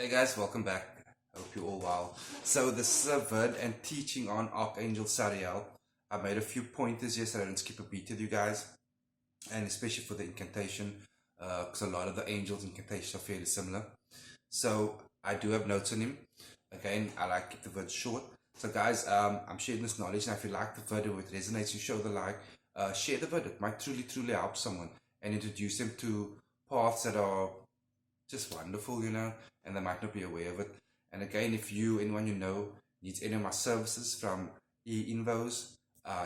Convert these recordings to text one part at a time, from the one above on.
Hey guys, welcome back. Hope you're all well. So this is a vid and teaching on Archangel Sariel. I made a few pointers here so I don't skip a beat with you guys, and especially for the incantation, because a lot of the angels' incantations are fairly similar. So I do have notes on him. Again, I like to keep the vid short. So guys, I'm sharing this knowledge, and if you like the vid or it resonates, you show the like, share the vid. It might truly help someone and introduce them to paths that are just wonderful, and they might not be aware of it. And again, if anyone you know, needs any of my services from e-invos,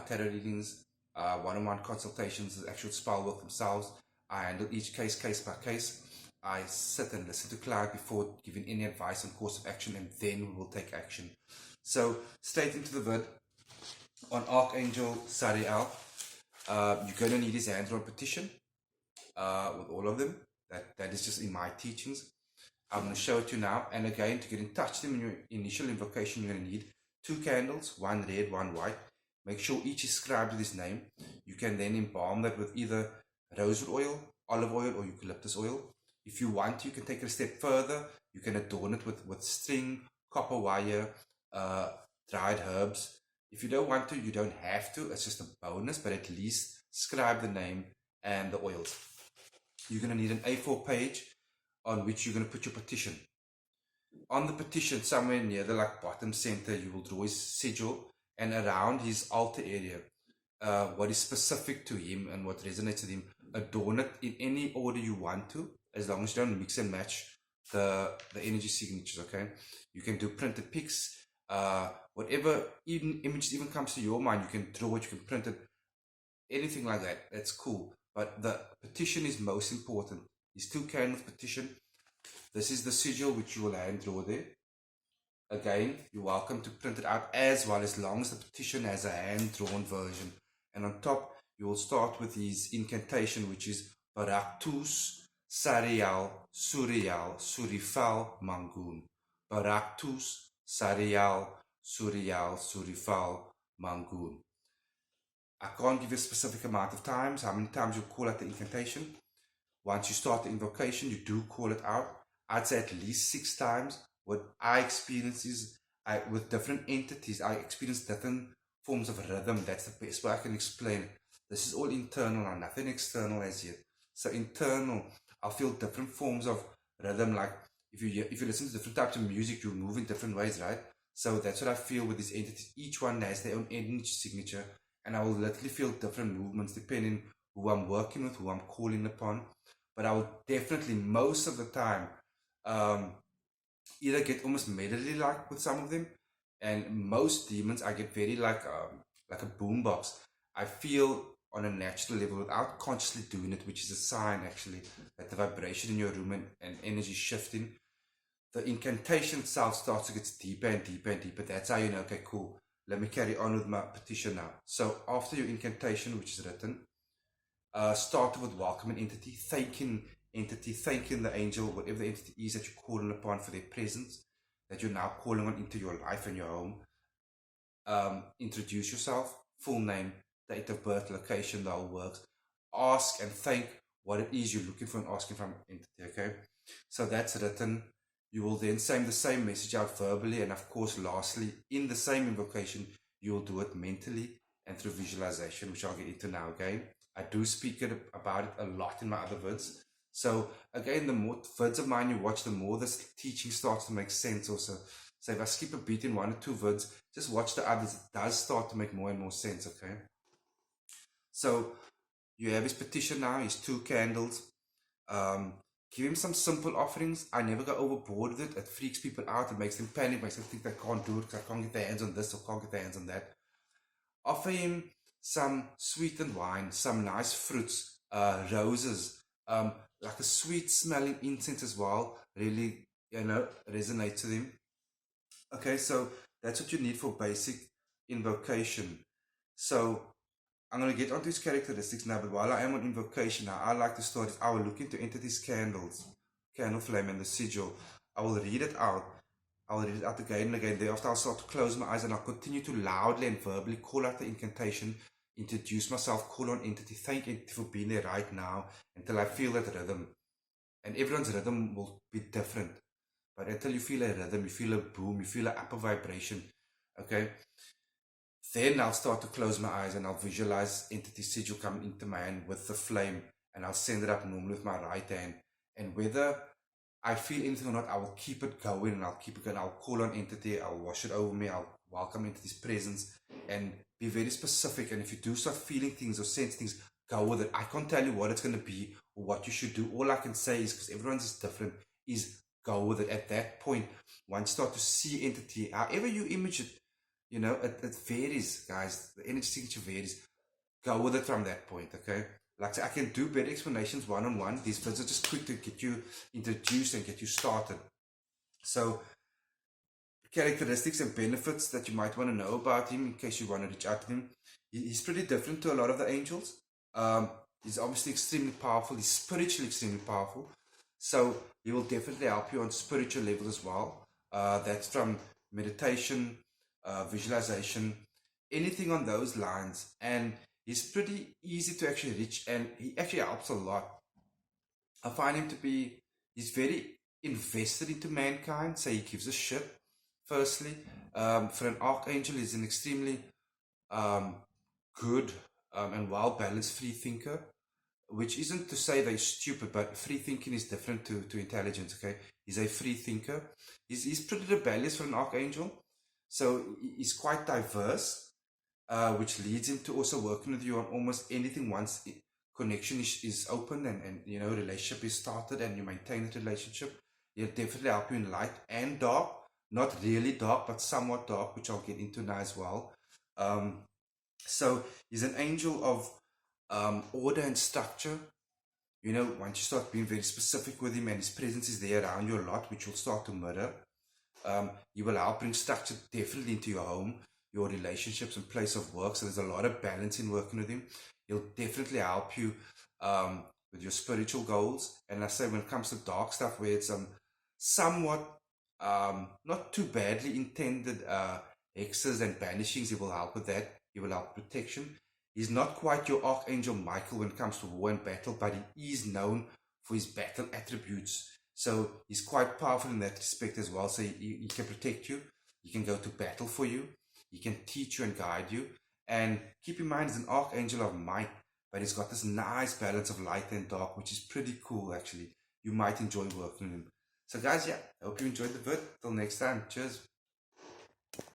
tarot readings, one-on-one consultations, the actual spell work themselves, I handle each case by case. I sit and listen to client before giving any advice on course of action, and then we will take action. So, straight into the vid on Archangel Sariel. You're going to need his hand-drawn petition with all of them. That is just in my teachings. I'm going to show it to you now. And again, to get in touch with them in your initial invocation, you're going to need 2 candles, one red, one white. Make sure each is scribed with his name. You can then embalm that with either rosewood oil, olive oil, or eucalyptus oil. If you want, you can take it a step further. You can adorn it with string, copper wire, dried herbs. If you don't want to, you don't have to. It's just a bonus, but at least scribe the name and the oils. You're going to need an A4 page on which you're going to put your petition. On the petition, somewhere near the bottom center, you will draw his sigil, and around his altar area, what is specific to him and what resonates with him, adorn it in any order you want to, as long as you don't mix and match the energy signatures, okay? You can do printed pics, whatever image even comes to your mind, you can draw it, you can print it, anything like that, that's cool. But the petition is most important. These 2 candles petition. This is the sigil which you will hand draw there. Again, you're welcome to print it out as well, as long as the petition has a hand-drawn version. And on top, you will start with his incantation, which is Baraktus Sariel Suriel Surifal Mangun. Baraktus Sariel Suriel Surifal Mangun. I can't give you a specific amount of times, how many times you call out the incantation. Once you start the invocation, you do call it out. I'd say at least 6 times. What I experience is, with different entities, I experience different forms of rhythm. That's the best way I can explain it. This is all internal and nothing external as yet. So internal, I'll feel different forms of rhythm. Like if you listen to different types of music, you move in different ways, right? So that's what I feel with these entities. Each one has their own energy signature, and I will literally feel different movements depending who I'm working with, who I'm calling upon. But I will definitely, most of the time, either get almost medley like with some of them, and most demons I get very like a boombox. I feel on a natural level without consciously doing it, which is a sign actually that the vibration in your room and energy shifting. The incantation itself starts to get deeper and deeper and deeper. That's how you know, okay, cool, let me carry on with my petition now. So after your incantation, which is written, start with welcoming entity, thanking the angel, whatever the entity is that you're calling upon for their presence, that you're now calling on into your life and your home. Introduce yourself, full name, date of birth, location, the whole works. Ask and thank what it is you're looking for and asking from entity, okay? So that's written. You will then send the same message out verbally, and of course, lastly, in the same invocation, you will do it mentally and through visualization, which I'll get into now again. I do speak about it a lot in my other vids. So again, the more vids of mine you watch, the more this teaching starts to make sense also. So if I skip a beat in 1 or 2 vids, just watch the others. It does start to make more and more sense, okay? So you have his petition now, his 2 candles. Give him some simple offerings. I never go overboard with it. It freaks people out. It makes them panic, makes them think they can't do it because I can't get their hands on this or can't get their hands on that. Offer him some sweetened wine, some nice fruits, roses, like a sweet smelling incense as well. Really, resonates with him. Okay, so that's what you need for basic invocation. So I'm going to get onto his characteristics now, but while I am on invocation now, I like to start I will look into entities' candles, candle flame and the sigil. I will read it out. I will read it out again and again. Thereafter, I'll start to close my eyes and I'll continue to loudly and verbally call out the incantation, introduce myself, call on entity, thank entity for being there right now until I feel that rhythm. And everyone's rhythm will be different. But until you feel a rhythm, you feel a boom, you feel an upper vibration, okay? Then I'll start to close my eyes and I'll visualize entity sigil coming into my hand with the flame, and I'll send it up normally with my right hand. And whether I feel anything or not, I will keep it going and I'll keep it going. I'll call on entity, I'll wash it over me, I'll welcome entity's presence and be very specific. And if you do start feeling things or sense things, go with it. I can't tell you what it's going to be or what you should do. All I can say is, because everyone's is different, is go with it. At that point, once you start to see entity, however you image it, you know, it varies, guys. The energy signature varies. Go with it from that point, okay? Like I say, I can do better explanations one-on-one. These videos are just quick to get you introduced and get you started. So, characteristics and benefits that you might want to know about him in case you want to reach out to him. He's pretty different to a lot of the angels. He's obviously extremely powerful. He's spiritually extremely powerful. So he will definitely help you on spiritual level as well. That's from meditation, visualization, anything on those lines. And he's pretty easy to actually reach, and he actually helps a lot. I find him to be, he's very invested into mankind, so he gives a shit. Firstly, for an archangel, he's an extremely um, good and well balanced free thinker, which isn't to say they're stupid, but free thinking is different to intelligence, okay? He's a free thinker. He's pretty rebellious for an archangel, so he's quite diverse, which leads him to also working with you on almost anything once connection is open and you know, relationship is started and you maintain that relationship. He'll definitely help you in light and dark, not really dark, but somewhat dark, which I'll get into now as well. So he's an angel of order and structure. You know, once you start being very specific with him and his presence is there around you a lot, which will start to mirror, he will help bring structure definitely into your home, your relationships and place of work. So there's a lot of balance in working with him. He'll definitely help you with your spiritual goals. And I say when it comes to dark stuff where it's somewhat not too badly intended hexes and banishings, he will help with that. He will help protection. He's not quite your Archangel Michael when it comes to war and battle, but he is known for his battle attributes. So he's quite powerful in that respect as well. So he can protect you. He can go to battle for you. He can teach you and guide you. And keep in mind, he's an Archangel of might, but he's got this nice balance of light and dark, which is pretty cool actually. You might enjoy working with him. So guys, yeah, I hope you enjoyed the vid. Till next time. Cheers.